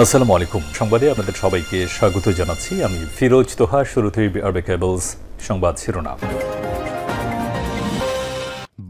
আসসালামু আলাইকুম। সংবাদে আপনাদের সবাইকে স্বাগত জানাচ্ছি। আমি ফিরোজ তোহা। শুরুতেই আরবে কেবলস সংবাদ শিরোনাম।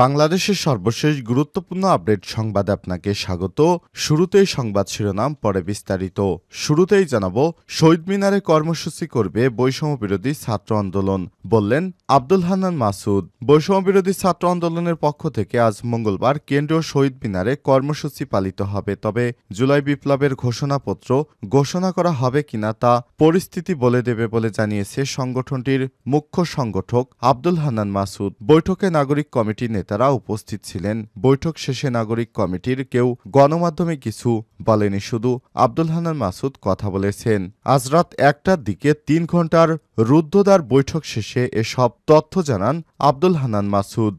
বাংলাদেশের সর্বশেষ গুরুত্বপূর্ণ আপডেট সংবাদে আপনাকে স্বাগত। শুরুতেই সংবাদ শিরোনাম, পরে বিস্তারিত। শুরুতেই জানাবো, শহীদ মিনারে কর্মসূচি করবে বৈষম্য বিরোধী ছাত্র আন্দোলন, বললেন আব্দুল হান্নান মাসুদ। বৈষম্য বিরোধী ছাত্র আন্দোলনের পক্ষ থেকে আজ মঙ্গলবার কেন্দ্রীয় শহীদ মিনারে কর্মসূচি পালিত হবে। তবে জুলাই বিপ্লবের ঘোষণাপত্র ঘোষণা করা হবে কিনা তা পরিস্থিতি বলে দেবে বলে জানিয়েছে সংগঠনটির মুখ্য সংগঠক আব্দুল হান্নান মাসুদ। বৈঠকে নাগরিক কমিটির নেতারা উপস্থিত ছিলেন। বৈঠক শেষে নাগরিক কমিটির কেউ গণমাধ্যমে কিছু বলেনি, শুধু আব্দুল হান্নান মাসুদ কথা বলেছেন। আজ রাত ১টার দিকে ৩ ঘণ্টার রুদ্ধদ্বার বৈঠক শেষে এসব তথ্য জানান আব্দুল হান্নান মাসুদ।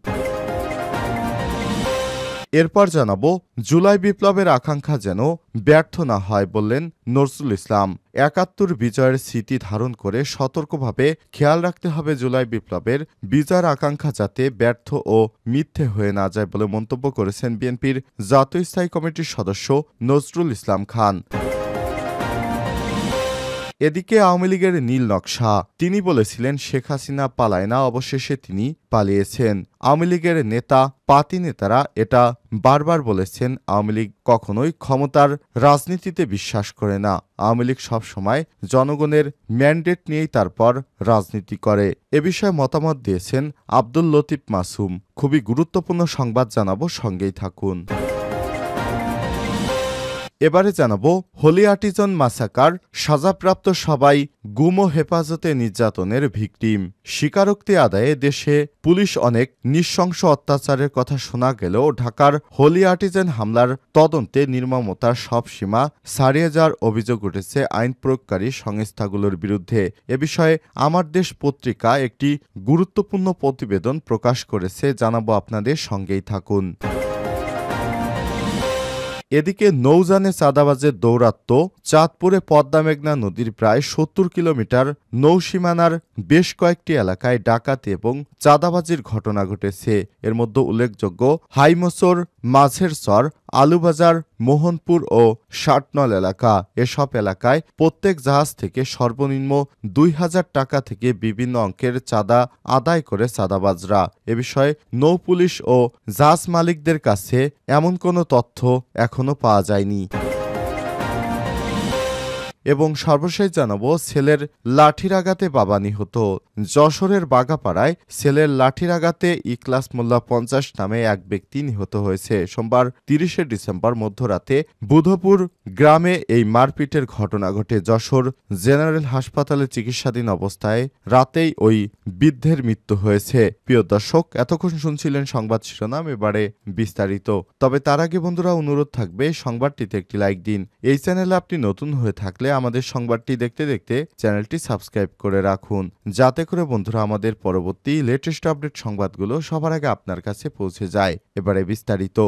এরপর জানাবো, জুলাই বিপ্লবের আকাঙ্ক্ষা যেন ব্যর্থ না হয়, বললেন নজরুল ইসলাম। ৭১ বিজয়ের স্মৃতি ধারণ করে সতর্কভাবে খেয়াল রাখতে হবে জুলাই বিপ্লবের বিজয়ের আকাঙ্ক্ষা যাতে ব্যর্থ ও মিথ্যে হয়ে না যায় বলে মন্তব্য করেছেন বিএনপির জাতীয় স্থায়ী কমিটির সদস্য নজরুল ইসলাম খান। এদিকে আওয়ামী লীগের নীল নকশা, তিনি বলেছিলেন শেখ হাসিনা পালায় না, অবশেষে তিনি পালিয়েছেন। আওয়ামী লীগের নেতা পাতি নেতারা এটা বারবার বলেছেন, আওয়ামী লীগ কখনোই ক্ষমতার রাজনীতিতে বিশ্বাস করে না। আওয়ামী লীগ সবসময় জনগণের ম্যান্ডেট নিয়েই তারপর রাজনীতি করে। এ বিষয়ে মতামত দিয়েছেন আব্দুল লতিফ মাসুম। খুবই গুরুত্বপূর্ণ সংবাদ জানাবো, সঙ্গেই থাকুন। এবারে জানাবো, হোলি আর্টিজান মাসাকার সাজাপ্রাপ্ত সবাই গুম ও হেফাজতে নির্যাতনের ভিকটিম। স্বীকারোক্তি আদায়ে দেশে পুলিশ অনেক নৃশংস অত্যাচারের কথা শোনা গেলেও ঢাকার হোলি আর্টিজান হামলার তদন্তে নির্মমতার সব সীমা ছাড়িয়ে যাওয়ার অভিযোগ উঠেছে আইন প্রয়োগকারী সংস্থাগুলোর বিরুদ্ধে। এ বিষয়ে আমার দেশ পত্রিকা একটি গুরুত্বপূর্ণ প্রতিবেদন প্রকাশ করেছে, জানাবো আপনাদের, সঙ্গেই থাকুন। এদিকে নৌযানে চাঁদাবাজের দৌরাত্ম্য। চাঁদপুরে পদ্মা মেঘনা নদীর প্রায় ৭০ কিলোমিটার নৌসীমানার বেশ কয়েকটি এলাকায় ডাকাতি এবং চাঁদাবাজির ঘটনা ঘটেছে। এর মধ্যে উল্লেখযোগ্য হাইমচর, মাঝের চর, আলুবাজার, মোহনপুর ও ষাটনল এলাকা। এসব এলাকায় প্রত্যেক জাহাজ থেকে সর্বনিম্ন ২,০০০ টাকা থেকে বিভিন্ন অঙ্কের চাঁদা আদায় করে চাঁদাবাজরা। এ বিষয়ে নৌ পুলিশ ও জাহাজ মালিকদের কাছে এমন কোনো তথ্য এখনো পাওয়া যায়নি। এবং সর্বশেষ জানাবো, ছেলের লাঠির আঘাতে বাবা নিহত। যশোরের বাগাপাড়ায় ছেলের লাঠির আঘাতে ইখলাস মোল্লা ৫০ নামে এক ব্যক্তি নিহত হয়েছে। সোমবার ৩০শে ডিসেম্বর মধ্যরাতে বুধপুর গ্রামে এই মারপিটের ঘটনা ঘটে। যশোর জেনারেল হাসপাতালে চিকিৎসাধীন অবস্থায় রাতেই ওই বৃদ্ধের মৃত্যু হয়েছে। প্রিয় দর্শক, এতক্ষণ শুনছিলেন সংবাদ শিরোনাম, এবারে বিস্তারিত। তবে তার আগে বন্ধুরা, অনুরোধ থাকবে সংবাদটিতে একটি লাইক দিন। এই চ্যানেলে আপনি নতুন হয়ে থাকলে আমাদের সংবাদটি দেখতে দেখতে চ্যানেলটি সাবস্ক্রাইব করে রাখুন, যাতে করে বন্ধুরা আমাদের পরবর্তী লেটেস্ট আপডেট সংবাদগুলো সবার আগে আপনার কাছে পৌঁছে যায়। এবারে বিস্তারিত।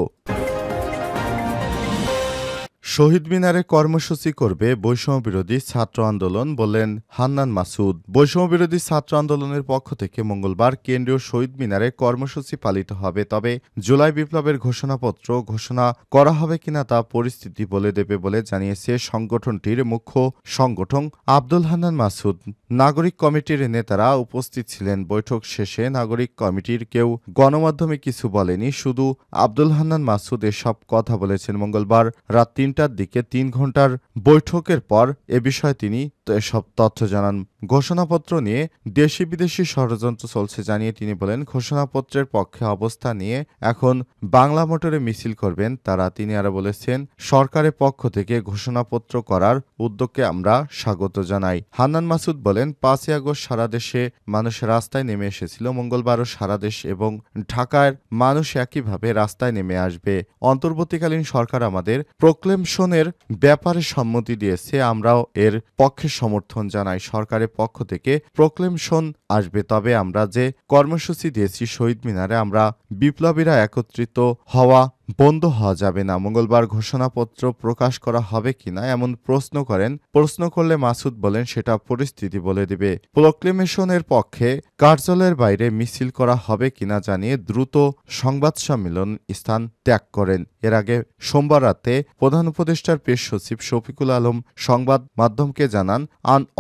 শহীদ মিনারে কর্মসূচি করবে বৈষম্য বিরোধী ছাত্র আন্দোলন, বললেন হান্নান মাসুদ। বৈষম্য বিরোধী ছাত্র আন্দোলনের পক্ষ থেকে মঙ্গলবার কেন্দ্রীয় শহীদ মিনারে কর্মসূচি পালিত হবে। তবে জুলাই বিপ্লবের ঘোষণাপত্র ঘোষণা করা হবে কিনা তা পরিস্থিতি বলে দেবে বলে জানিয়েছে সংগঠনটির মুখ্য সংগঠক আব্দুল হান্নান মাসুদ। নাগরিক কমিটির নেতারা উপস্থিত ছিলেন। বৈঠক শেষে নাগরিক কমিটির কেউ গণমাধ্যমে কিছু বলেনি, শুধু আব্দুল হান্নান মাসুদ এসব কথা বলেছেন। মঙ্গলবার রাত ৩টার দিকে ৩ ঘণ্টার বৈঠকের পর এ বিষয়ে তিনি এসব তথ্য জানান। ঘোষণাপত্র নিয়ে দেশি বিদেশি ষড়যন্ত্র চলছে জানিয়ে তিনি বলেন, ঘোষণাপত্রের পক্ষে অবস্থান নিয়ে এখন বাংলা মোটরে মিছিল করবেন তারা। তিনি আরো বলেছেন, সরকারের পক্ষ থেকে ঘোষণাপত্র করার উদ্যোগকে আমরা স্বাগত জানাই। হান্নান মাসুদ বলেন, ৫ই আগস্ট সারা দেশে মানুষ রাস্তায় নেমে এসেছিল। মঙ্গলবারও সারা দেশ এবং ঢাকার মানুষ একইভাবে রাস্তায় নেমে আসবে। অন্তর্বর্তীকালীন সরকার আমাদের প্রোক্লেমশনের ব্যাপারে সম্মতি দিয়েছে, আমরাও এর পক্ষে সমর্থন জানাই। সরকারের পক্ষ থেকে প্রোক্লেমশন আসবে, তবে আমরা যে কর্মসূচি দিয়েছি শহীদ মিনারে, আমরা বিপ্লবীরা একত্রিত হওয়া বন্ধ হওয়া যাবে না। মঙ্গলবার ঘোষণাপত্র প্রকাশ করা হবে কিনা এমন প্রশ্ন করেন। প্রশ্ন করলে মাসুদ বলেন সেটা পরিস্থিতি বলে দেবে। প্রোক্লেমেশনের পক্ষে কার্যালয়ের বাইরে মিছিল করা হবে কিনা জানিয়ে দ্রুত সংবাদ সম্মেলন স্থান ত্যাগ করেন। এর আগে সোমবার রাতে প্রধান উপদেষ্টার প্রেস সচিব শফিকুল আলম সংবাদ মাধ্যমকে জানান,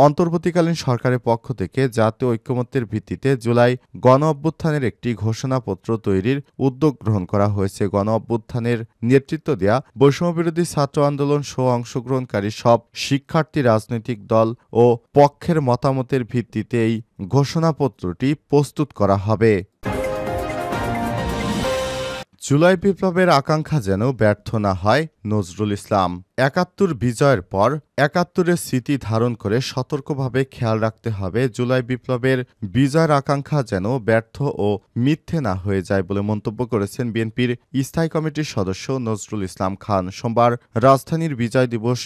অন্তর্বর্তীকালীন সরকারের পক্ষ থেকে জাতীয় ঐক্যমত্যের ভিত্তিতে জুলাই গণ অভ্যুত্থানের একটি ঘোষণাপত্র তৈরির উদ্যোগ গ্রহণ করা হয়েছে। গণ অভ্যুত্থানের নেতৃত্ব দেয়া বৈষম্যবিরোধী ছাত্র আন্দোলন সহ অংশগ্রহণকারী সব শিক্ষার্থী, রাজনৈতিক দল ও পক্ষের মতামতের ভিত্তিতে এই ঘোষণাপত্রটি প্রস্তুত করা হবে। জুলাই বিপ্লবের আকাঙ্ক্ষা যেন ব্যর্থ না হয় নজরুল ইসলাম। ৭১ বিজয়ের পর ৭১-এর স্মৃতি ধারণ করে সতর্কভাবে খেয়াল রাখতে হবে জুলাই বিপ্লবের বিজয়ের আকাঙ্ক্ষা যেন ব্যর্থ ও মিথ্যে না হয়ে যায় বলে মন্তব্য করেছেন বিএনপির স্থায়ী কমিটির সদস্য নজরুল ইসলাম খান। সোমবার রাজধানীর বিজয় দিবস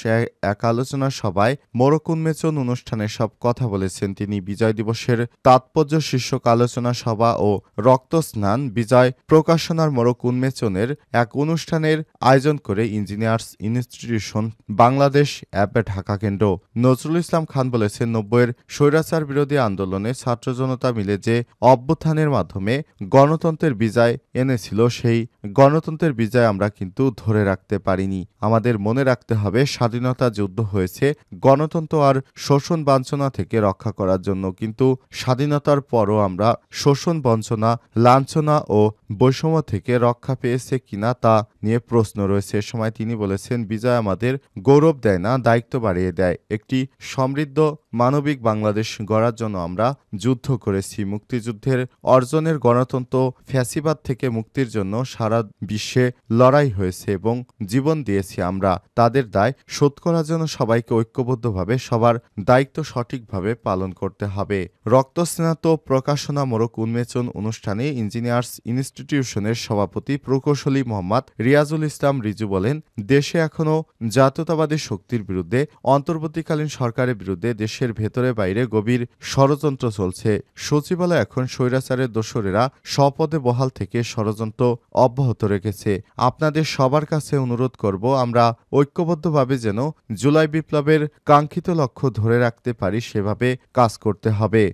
এক আলোচনা সভায় মোড়ক উন্মোচন অনুষ্ঠানে সব কথা বলেছেন তিনি। বিজয় দিবসের তাৎপর্য শীর্ষক আলোচনা সভা ও রক্তস্নান বিজয় প্রকাশনার মোড়ক উন্মোচনের এক অনুষ্ঠানের আয়োজন করে ইঞ্জিনিয়ার্স ইনস্টিটিউশন বাংলাদেশ অ্যাপে ঢাকা কেন্দ্র। নজরুল ইসলাম খান বলেছেন, ৯০-এর স্বৈরাচার বিরোধী আন্দোলনে ছাত্র জনতা মিলে যে অভ্যুত্থানের মাধ্যমে গণতন্ত্রের বিজয় এনেছিল, সেই গণতন্ত্রের বিজয় আমরা কিন্তু ধরে রাখতে পারিনি। আমাদের মনে রাখতে হবে স্বাধীনতা যুদ্ধ হয়েছে গণতন্ত্র আর শোষণ বঞ্চনা থেকে রক্ষা করার জন্য, কিন্তু স্বাধীনতার পরও আমরা শোষণ বঞ্চনা, লাঞ্ছনা ও বৈষম্য থেকে রক্ষা পেয়েছে কিনা তা নিয়ে প্রশ্ন রয়েছে। এ সময় তিনি বলেছেন, বিজয় আমাদের গৌরব দেয় না, দায়িত্ব বাড়িয়ে দেয়। একটি সমৃদ্ধ মানবিক বাংলাদেশ গড়ার জন্য আমরা যুদ্ধ করেছি। মুক্তিযুদ্ধের অর্জনের গণতন্ত্র ফ্যাসিবাদ থেকে মুক্তির জন্য সারা বিশ্বে লড়াই হয়েছে এবং জীবন দিয়েছি আমরা। তাদের দায় শোধ করার জন্য সবাইকে ঐক্যবদ্ধভাবে সবার দায়িত্ব সঠিকভাবে পালন করতে হবে। রক্তস্নাত প্রকাশনা মোড়ক উন্মোচন অনুষ্ঠানে ইঞ্জিনিয়ার্স ইনস্টিটিউশনের সভাপতি প্রকৌশলী মোহাম্মদ রিয়াজুল ইসলাম রিজু বলেন, দেশে এখনও জাতীয়তাবাদী শক্তির বিরুদ্ধে, অন্তর্বর্তীকালীন সরকারের বিরুদ্ধে দেশের ভেতরে বাইরে গভীর ষড়যন্ত্র চলছে। সচিবালয় এখন স্বৈরাচারের দোসরেরা স্বপদে বহাল থেকে ষড়যন্ত্র অব্যাহত রেখেছে। আপনাদের সবার কাছে অনুরোধ করব, আমরা ঐক্যবদ্ধভাবে যেন জুলাই বিপ্লবের কাঙ্ক্ষিত লক্ষ্য ধরে রাখতে পারি, সেভাবে কাজ করতে হবে।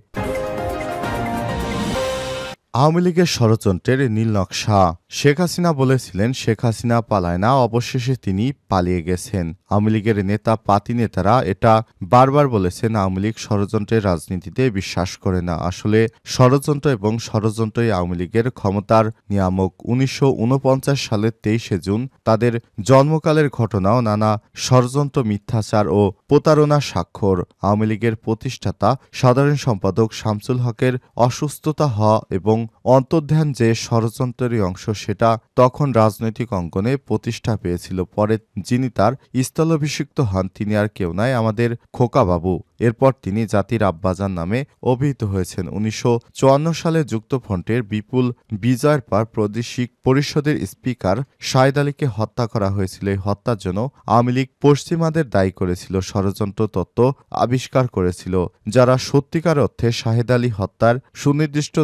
আওয়ামী লীগের ষড়যন্ত্রের নীল নকশা। শেখ হাসিনা বলেছিলেন শেখ হাসিনা পালায় না, অবশেষে তিনি পালিয়ে গেছেন। আওয়ামী লীগের নেতা পাতি নেতারা এটা বারবার বলেছেন, আওয়ামী লীগ ষড়যন্ত্রের রাজনীতিতে বিশ্বাস করে না। আসলে ষড়যন্ত্র এবং ষড়যন্ত্রই আওয়ামী লীগের ক্ষমতার নিয়ামক। ১৯৪৯ সালের ২৩শে জুন তাদের জন্মকালের ঘটনাও নানা ষড়যন্ত্র, মিথ্যাচার ও প্রতারণা স্বাক্ষর। আওয়ামী লীগের প্রতিষ্ঠাতা সাধারণ সম্পাদক শামসুল হকের অসুস্থতা হওয়া এবং অন্তর্ধান যে ষড়যন্ত্রেরই অংশ, সেটা তখন রাজনৈতিক অঙ্গনে প্রতিষ্ঠা পেয়েছিল। পরে যিনি তার স্থলাভিষিক্ত হন তিনি আর কেউ নয়, আমাদের খোকাবাবু। এরপর তিনি জাতির আব্বাজান নামে অভিহিত হয়েছেন। ১৯৫৪ সালে যুক্তফ্রন্টের বিপুল বিজয়ের পর প্রাদেশিক পরিষদের স্পিকার শাহেদ আলীকে হত্যা করা হয়েছিল। এই হত্যার জন্য আওয়ামী লীগ পশ্চিমাদের দায়ী করেছিল, ষড়যন্ত্র তত্ত্ব আবিষ্কার করেছিল। যারা সত্যিকার অর্থে শাহেদ আলী হত্যার সুনির্দিষ্ট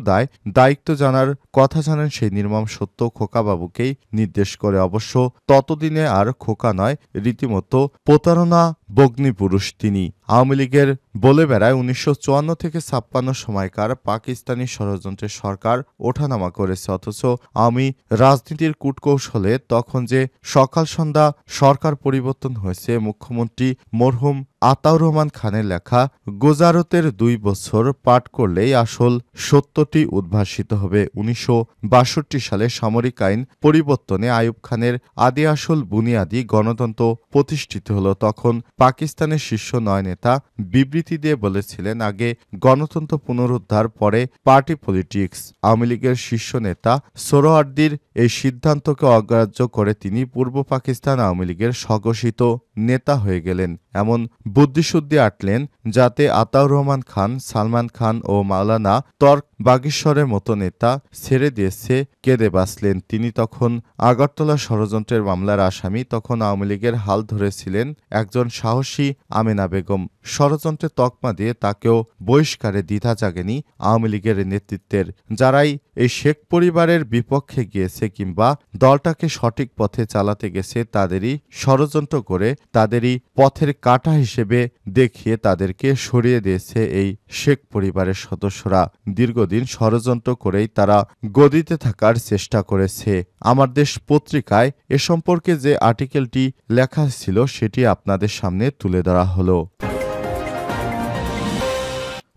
দায়িত্ব জানার কথা জানেন, সেই নির্মম সত্য খোকাবাবুকেই নির্দেশ করে। অবশ্য ততদিনে আর খোকা নয়, রীতিমতো প্রতারণা বগ্নিপুরুষ তিনি। আওয়ামী লীগের বলে বেড়ায় ১৯৫৪ থেকে ৫৬ সময়কার পাকিস্তানি ষড়যন্ত্রের সরকার ওঠানামা করেছে, অথচ আওয়ামী রাজনীতির কূটকৌশলে তখন যে সকাল সন্ধ্যা সরকার পরিবর্তন হয়েছে। মুখ্যমন্ত্রী মরহুম আতাউর রহমান খানের লেখা গোজারতের ২ বছর পাঠ করলেই আসল সত্যটি উদ্ভাসিত হবে। ১৯৬২ সালে সামরিক আইন পরিবর্তনে আইয়ুব খানের আদি আসল বুনিয়াদি গণতন্ত্র প্রতিষ্ঠিত হল। তখন পাকিস্তানের শীর্ষ ৯ নেতা বিবৃতি দিয়ে বলেছিলেন, আগে গণতন্ত্র পুনরুদ্ধার, পরে পার্টি পলিটিক্স। আওয়ামী লীগের শীর্ষ নেতা সোহরাওয়ার্দীর এই সিদ্ধান্তকে অগ্রাহ্য করে তিনি পূর্ব পাকিস্তান আওয়ামী লীগের স্বঘোষিত নেতা হয়ে গেলেন। এমন বুদ্ধিশুদ্ধি আটলেন যাতে আতাউর রহমান খান, সালমান খান ও মাওলানা তর্ক বাগেশ্বরের মতো নেতা ছেড়ে দিয়েছে কেঁদে বাঁচলেন। তিনি তখন আগরতলা ষড়যন্ত্রের মামলার আসামি। তখন আওয়ামী লীগের হাল ধরেছিলেন একজন সাহসী আমেনা বেগম। ষড়যন্ত্রে তকমা দিয়ে তাকেও বহিষ্কারে দ্বিধা জাগেনি আওয়ামী লীগের নেতৃত্বের। যারাই এই শেখ পরিবারের বিপক্ষে গিয়েছে কিংবা দলটাকে সঠিক পথে চালাতে গেছে তাদেরই ষড়যন্ত্র করে তাদেরই পথের কাঁটা হিসেবে দেখিয়ে তাদেরকে সরিয়ে দিয়েছে এই শেখ পরিবারের সদস্যরা। দীর্ঘদিন ষড়যন্ত্র করেই তারা গদিতে থাকার চেষ্টা করেছে। আমার দেশ পত্রিকায় এ সম্পর্কে যে আর্টিকেলটি লেখা ছিল সেটি আপনাদের সামনে তুলে ধরা হলো।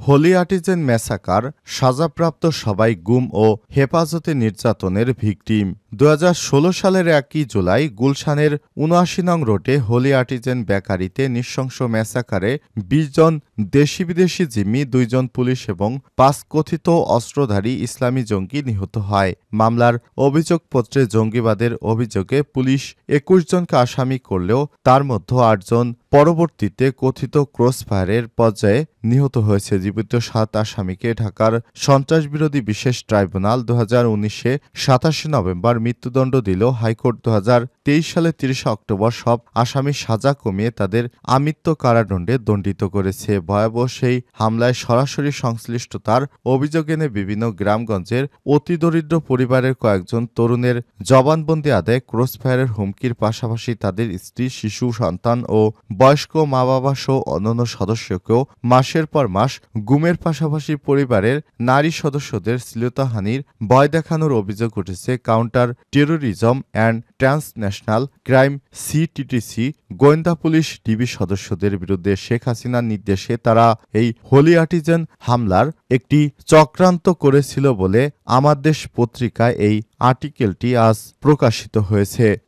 হোলি আর্টিজেন ম্যাসাকার, সাজাপ্রাপ্ত সবাই গুম ও হেফাজতে নির্যাতনের ভিকটিম। 2016 সালের 1 জুলাই গুলশানের 79 নং রোডে হোলি আর্টিজেন বেকারিতে নৃশংস ম্যাসাকারে 20 জন দেশি বিদেশি জিম্মি, 2 জন পুলিশ এবং 5 কথিত অস্ত্রধারী ইসলামী জঙ্গি নিহত হয়। মামলার অভিযোগপত্রে জঙ্গিবাদের অভিযোগে পুলিশ 21 জনকে আসামি করলেও তার মধ্যে 8 জন পরবর্তীতে কথিত ক্রসফায়ারের পর্যায়ে নিহত হয়েছে। জীবিত 7 আসামিকে ঢাকার সন্ত্রাসবিরোধী বিশেষ ট্রাইব্যুনাল 2019-এ 27 নভেম্বর মৃত্যুদণ্ড দিল হাইকোর্ট। 2023 সালে 30 অক্টোবর সব আসামি সাজা কমিয়ে তাদের আমৃত্যু কারাদণ্ডে দণ্ডিত করেছে। ভয়াবহ সেই হামলায় সরাসরি সংশ্লিষ্টতার অভিযোগ এনে বিভিন্ন গ্রামগঞ্জের অতি দরিদ্র পরিবারের কয়েকজন তরুণের জবানবন্দি আদায় ক্রসফায়ারের হুমকির পাশাপাশি তাদের স্ত্রী, শিশু, সন্তান ও বয়স্ক মা-বাবা সহ অন্যান্য সদস্যকেও মাসের পর মাস গুমের পাশাপাশি পরিবারের নারী সদস্যদের শ্লীলতাহানির ভয় দেখানোর অভিযোগ উঠেছে counter terrorism and transnational crime CTTC গোয়েন্দা পুলিশ ডিবি সদস্যদের বিরুদ্ধে। শেখ হাসিনার নির্দেশে তারা এই হোলি আর্টিজেন হামলার একটি চক্রান্ত করেছিল বলে আমার দেশ পত্রিকায় এই আর্টিকেলটি আজ প্রকাশিত হয়েছে।